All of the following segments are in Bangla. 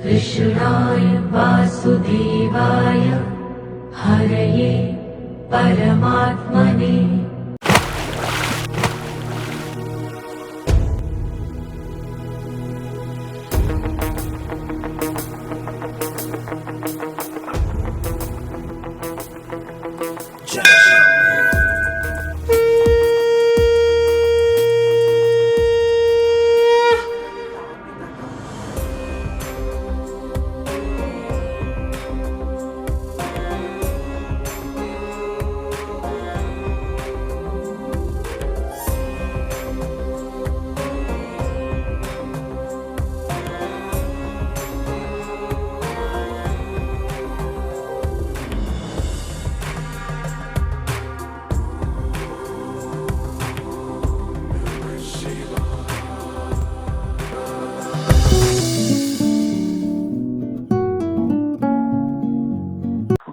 कृष्णाय वासुदेवाय हरये परमात्मने।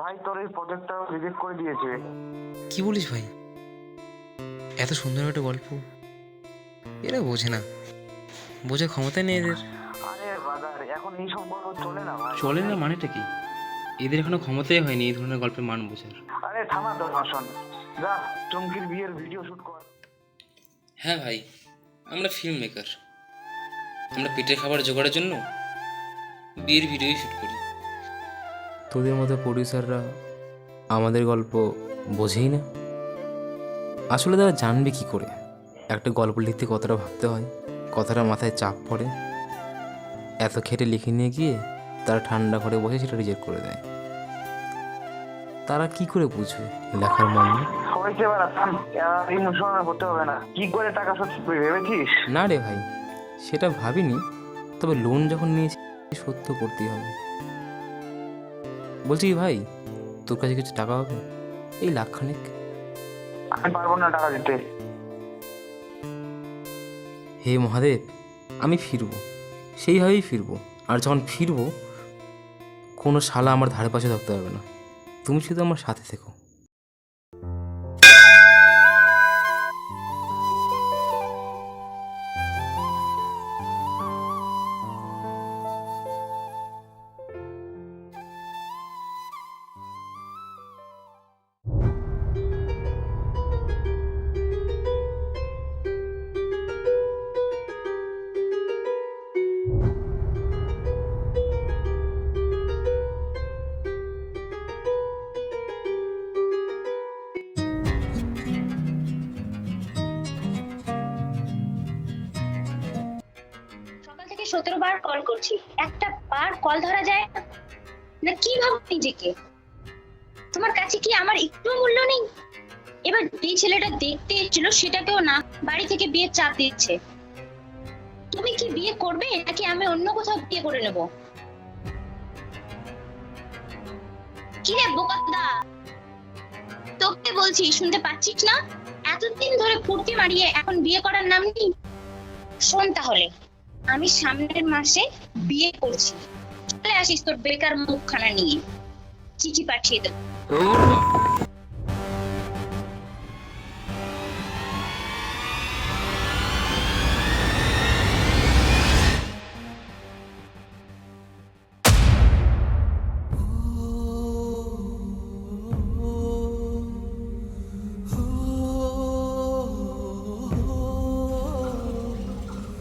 ভাই তোর এই প্রজেক্টটা রিজেক্ট করে দিয়েছে। কি বলিস ভাই? এত সুন্দর একটা গল্প এরা বোঝে না, বোঝার ক্ষমতা নেই এদের। আরে বাজার এখন এই সব গল্প চলে না ভাই। চলে না মানেটা কি? এদের এখনো ক্ষমতাই হয়নি এই ধরনের গল্পের মান বোঝার। আরে থামা তোর ভাষণ, যা চুমকির বিয়ের ভিডিও শুট কর। হ্যাঁ ভাই, আমরা ফিল্ম মেকার, আমরা পেটের খাবার জোগাড়ের জন্য বিয়ের ভিডিওই শ্যুট করি। তোদের মতো প্রডিউসাররা আমাদের গল্প বোঝেই না। আসলে তারা জানবে কি করে একটা গল্প লিখতে কতটা ভাবতে হয়, কতটা মাথায় চাপ পড়ে। এত খেটে লিখে নিয়ে গিয়ে তারা ঠান্ডা ঘরে বসে সেটা রিজেক্ট করে দেয়। তারা কি করে বুঝবে লেখার মর্ম? হয়েছে এবার থাম, ইমোশনাল হতে হবে না। কি করে টাকা শোধ করবি ভেবেছিস? না রে ভাই, সেটা ভাবিনি, তবে লোন যখন নিয়েছি শোধ তো করতেই হবে। বলছি কি ভাই, তোর কাছে কিছু টাকা হবে? এই লাখখানেক। আমি পারবো না টাকা দিতে। হে মহাদেব, আমি ফিরবো, সেইভাবেই ফিরবো। আর যখন ফিরবো কোনো শালা আমার ধারে পাশে থাকতে পারবে না। তুমি শুধু আমার সাথে থেকো। সকাল থেকে 17 বার কল করছি, একটা বার কল ধরা যায় না? না কি ভাবো নিজেকে? তোমার কাছে কি আমার একটু মূল্য নেই? এবার যে ছেলেটা দেখতে এসেছিল সেটাকেও না বাড়ি থেকে বিয়ের চাপ দিচ্ছে। তুমি কি বিয়ে করবে নাকি আমি অন্য কোথাও বিয়ে করে নেব? কি রে বোকাদা, তোকে বলছি শুনতে পাচ্ছিস না? এতদিন ধরে ফুর্তি মারিয়ে এখন বিয়ে করার নাম নেই। শোন তাহলে, আমি সামনের মাসে বিয়ে করছি, চলে আসিস তোর বেকার মুখখানা নিয়ে। চিঠি পাঠিয়ে দেব।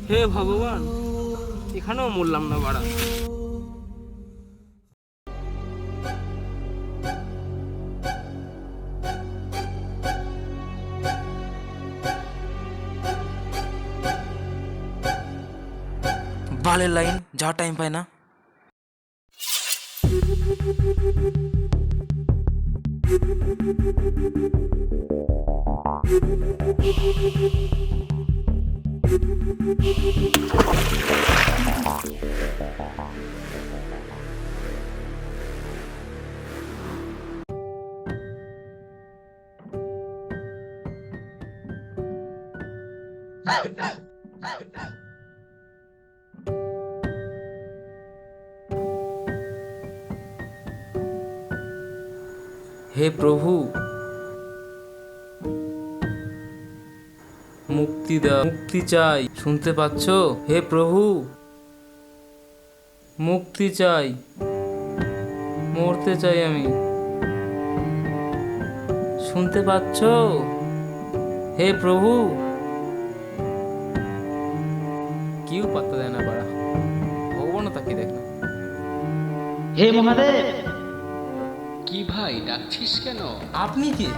হে ভগবান, এখানেও মরলাম না বাড়া। বালের লাইন, যা টাইম পায় না। হে প্রভু, মুক্তি দাও, মুক্তি চাই। শুনতে পাচ্ছ? হে প্রভু, মুক্তি চাই, মরতে চাই আমি। শুনতে পাচ্ছ হে প্রভু? কেউ পাত্তা দেয় না পারা, ভগবানও তাকে দেখ না। হে মহাদেব, কি ভাই ডাকছিস কেন? আপনি কি?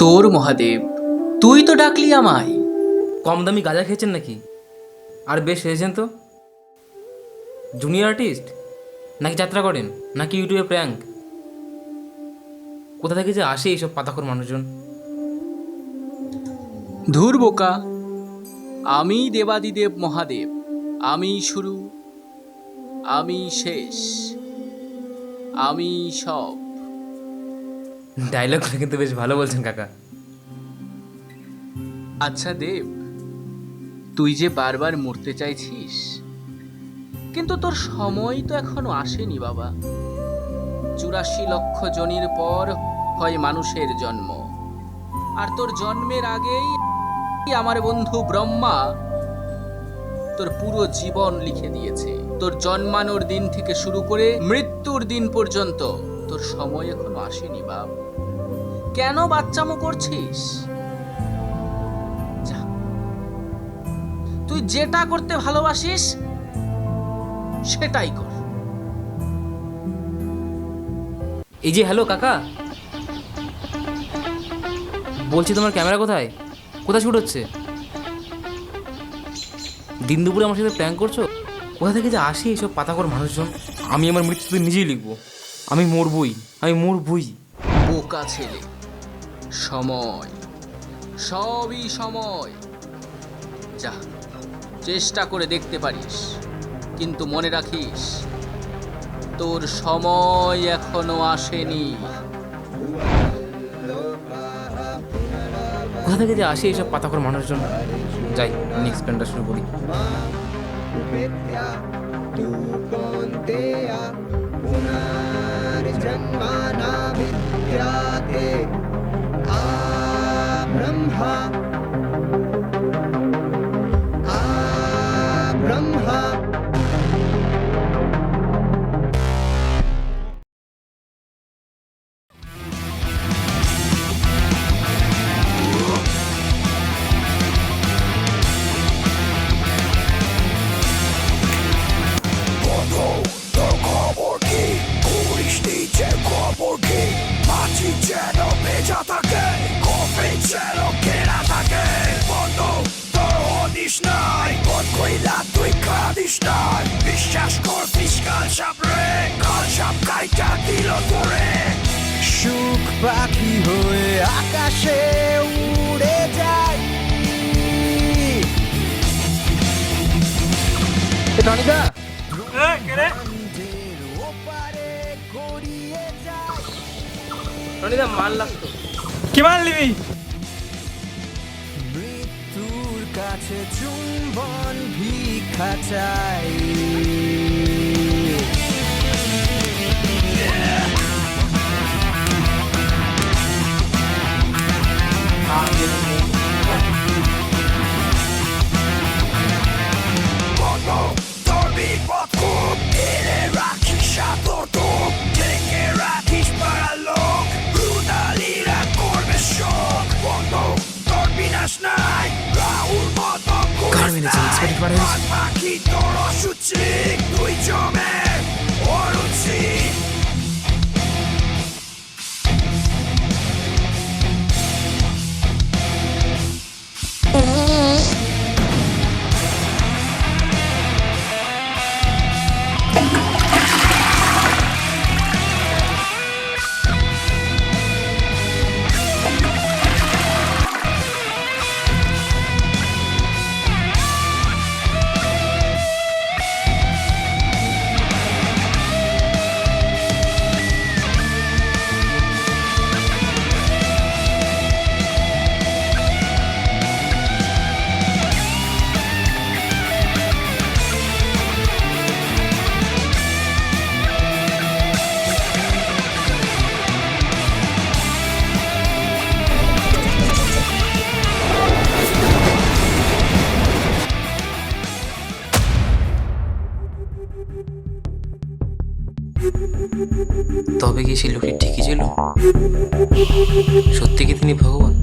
তোর মহাদেব, তুই তো ডাকলি আমায়। কম দামি গাঁজা খেয়েছেন নাকি? আর বেশ সেজেছেন তো। জুনিয়র আর্টিস্ট নাকি যাত্রা করেন, নাকি ইউটিউবে প্র্যাঙ্ক? কোথা থেকে যে আসে এইসব পাতাখোর মানুষজন? ধুর বোকা, আমি দেবাদিদেব মহাদেব, আমি শুরু, আমি শেষ, আমি সব। ডায়লগটা কিন্তু বেশ ভালো বলছেন কাকা। আচ্ছা দেব, তুই যে বারবার মরতে চাইছিস, কিন্তু তোর সময় তো এখনো আসেনি বাবা। 84 লক্ষ জনির পর হয় মানুষের জন্ম, আর তোর জন্মের আগেই আমার বন্ধু ব্রহ্মা তোর পুরো জীবন লিখে দিয়েছে। তোর জন্মানোর দিন থেকে শুরু করে মৃত্যুর দিন পর্যন্ত তোর সময় এখনো আসেনি বাপ। কেন বাচ্চামো করছিস? যা, তুই যেটা করতে ভালোবাসিস সেটাই কর। এই যে হ্যালো কাকা, বলছি তোমার ক্যামেরা কোথায়? কোথায় শুট হচ্ছে? দিন দুপুরে আমার সাথে প্র্যাঙ্ক করছো? কোথা থেকে যে আসে এইসব পাতাখোর মানুষজন? আমি আমার মৃত্যুতে নিজেই লিখবো, আমি মরবই, আমি মরবই। বোকা ছেলে, সময়, সবই সময়। যা, চেষ্টা করে দেখতে পারিস, কিন্তু মনে রাখিস তোর সময় এখনো আসেনি। কোথা থেকে যে আসে এইসব পাতাখোর মানুষজন? যাই, নেক্সট প্ল্যানটা শুরু করি। तु कौन्तेय पुनर्जन्मना विद्याते ब्रह्मा ब्रह्मा। বিশ্বাস করতিস কাল সাপরে, কাল সাপ কাইটা দিল তোরে। সুখ পাখি হয়ে আকাশে উড়ে যাই। টনিদা, টনিদা মাল লাগতো। কি মাল নিবি? মৃত্যুর কাছে চুম্বন ভিক্ষা চাই। তোর বিপদ খুব, এনে রাখিস সাতর তোপ, ডেকে রাখিস পাড়ার লোক, ব্রুটালিরা করবে শোক। বন্ধ, তোর বিনাশ নাই, রাহুর মতো পাখি তোর অসুচি, তুই জমে অরুচি। কি সেই লোকটি ঠিকই ছিল? সত্যি কি তিনি ভগবান?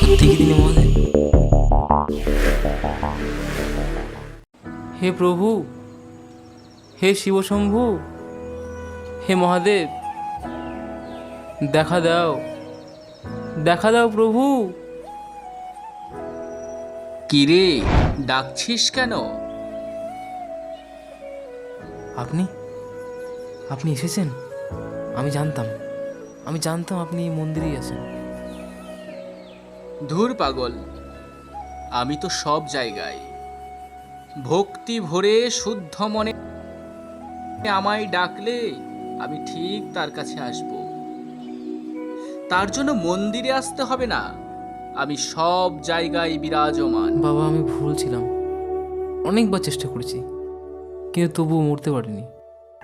সত্যি কি তিনি মহাদেব? হে প্রভু, হে শিবশম্ভু, হে মহাদেব, দেখা দাও, দেখা দাও প্রভু। কিরে, ডাকছিস কেন? আপনি আপনি এসেছেন? আমি জানতাম আপনি এই মন্দিরেই আছেন। ধুর পাগল, আমি তো সব জায়গায়। ভক্তি ভরে শুদ্ধ মনে আমায় ডাকলে আমি ঠিক তার কাছে আসব। তার জন্য মন্দিরে আসতে হবে না, আমি সব জায়গায় বিরাজমান। বাবা, আমি ভুল ছিলাম, অনেকবার চেষ্টা করেছি, কিন্তু তবুও মরতে পারিনি।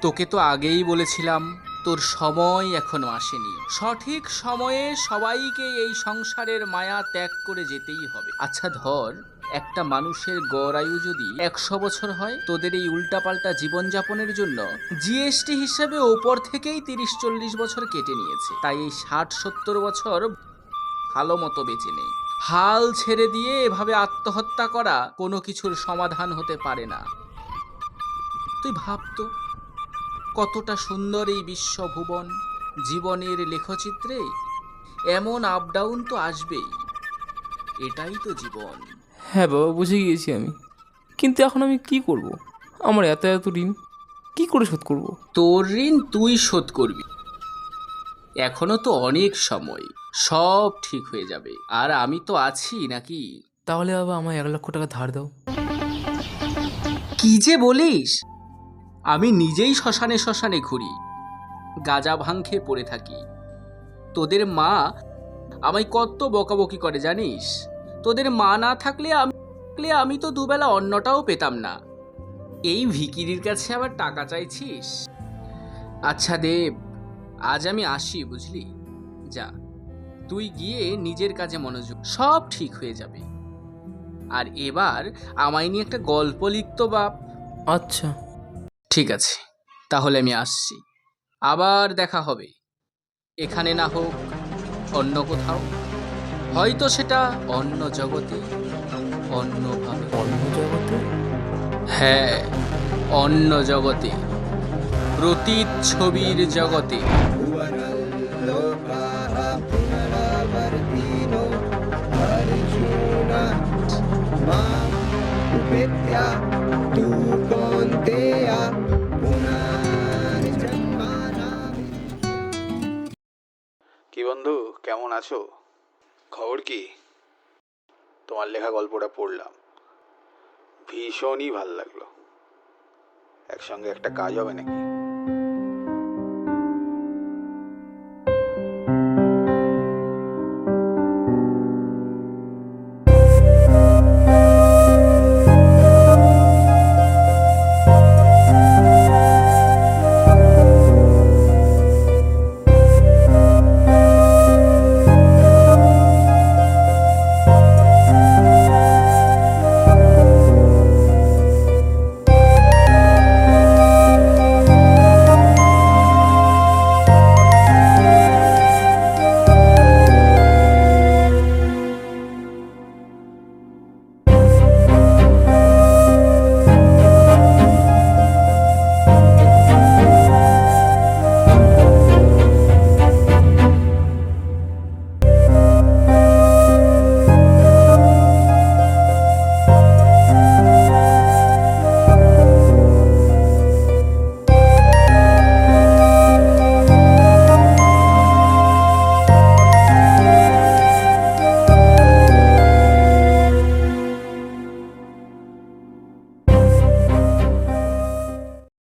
তোকে তো আগেই বলেছিলাম তোর সময় এখনো আসেনি। সঠিক সময়ে সবাইকে এই সংসারের মায়া ত্যাগ করে যেতেই হবে। আচ্ছা ধর, একটা মানুষের গড় আয়ু যদি 100 বছর হয়, তোদের এই উল্টাপাল্টা জীবনযাপনের জন্য জিএসটি হিসাবে ওপর থেকেই 30-40 বছর কেটে নিয়েছে। তাই এই 60-70 বছর ভালো মতো বেঁচে নেই। হাল ছেড়ে দিয়ে এভাবে আত্মহত্যা করা কোনো কিছুর সমাধান হতে পারে না। তুই ভাবতো কতটা সুন্দর এই বিশ্বভুবন। জীবনের লেখচিত্রে এমন আপ ডাউন তো আসবেই, এটাই তো জীবন। হ্যাঁ বাবা, বুঝে গিয়েছি আমি, কিন্তু এখন আমি কি করব? আমার এত এত ঋণ কি করে শোধ করব? তোর ঋণ তুই শোধ করবি, এখনো তো অনেক সময়, সব ঠিক হয়ে যাবে। আর আমি তো আছি নাকি? তাহলে বাবা, আমায় 1 লক্ষ টাকা ধার দাও। কি যে বলিস! আমি নিজেই শ্মশানে শ্মশানে ঘুরি, গাঁজা ভাং খেয়ে পড়ে থাকি। তোদের মা আমায় কত বকাবকি করে জানিস? তোদের মা না থাকলে আমি তো দুবেলা অন্নটাও পেতাম না। এই ভিকিরির কাছে আবার টাকা চাইছিস? আচ্ছা দেব, আজ আমি আসি, বুঝলি? যা, তুই গিয়ে নিজের কাজে মনোযোগ, সব ঠিক হয়ে যাবে। আর এবার আমায় নিয়ে একটা গল্প লিখতো বাপ। আচ্ছা, ঠিক আছে, তাহলে আমি আসছি। আবার দেখা হবে, এখানে না হোক অন্য কোথাও, হয়তো সেটা অন্য জগতে, অন্যভাবে। অন্য জগতে? হ্যাঁ, অন্য জগতে, প্রতিচ্ছবির জগতে। কি বন্ধু, কেমন আছো? খবর কি? তোমার লেখা গল্পটা পড়লাম, ভীষণই ভাল লাগলো। একসঙ্গে একটা কাজ হবে নাকি?